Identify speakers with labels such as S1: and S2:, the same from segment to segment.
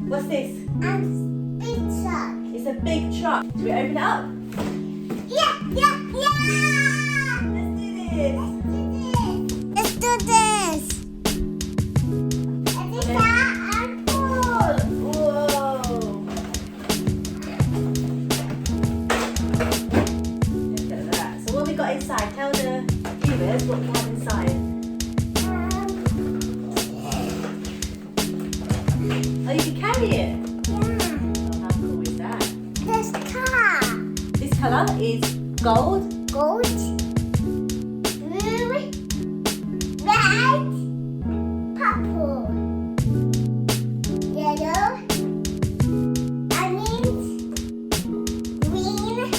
S1: What's this?
S2: Big truck.
S1: It's a big truck. Should we open it up?
S2: Yeah.
S1: Let's do this.
S2: Let's do this. And this is apple.
S1: Whoa. Look at that. So what have we got inside? Tell the viewers what we have inside. Oh, you can carry it.
S2: Yeah.
S1: Oh, how cool is that?
S2: This car.
S1: This colour is gold.
S2: Gold. Blue. Red. Purple. Yellow. Orange. Green.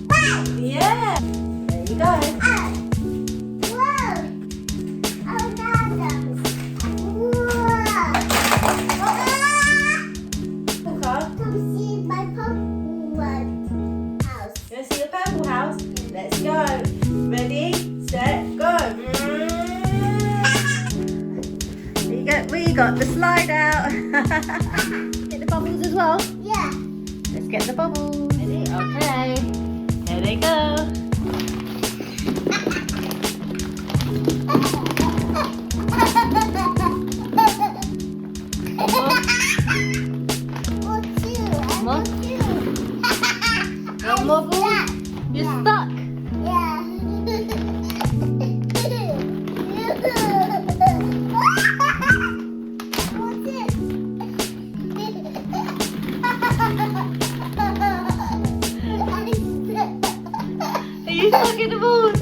S2: White.
S1: Yeah. There you go.
S2: Whoa. Oh, goddams. Whoa.
S1: Cool car.
S2: Come see my purple house.
S1: You want to see the purple house? Let's go. Ready, set, go. We got the slide out. Get the bubbles as well.
S2: Yeah.
S1: Let's get the bubbles. Ready? Okay. Here they go. More? One more ball. You're stuck. Are you stuck in the balls?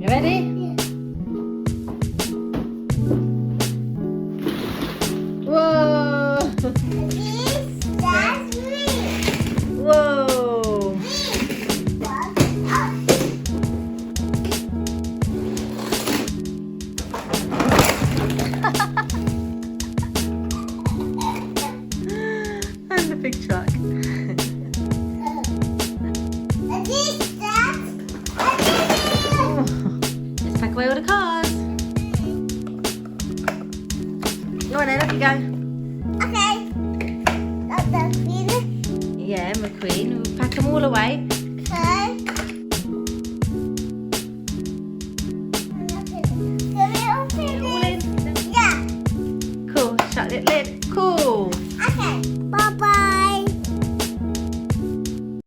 S1: You ready? Whoa! Whoa! And the big truck. Let's pack away all the cars. Go on then, off you go.
S2: Okay. That's the feeling.
S1: Yeah, McQueen, we'll pack them all away.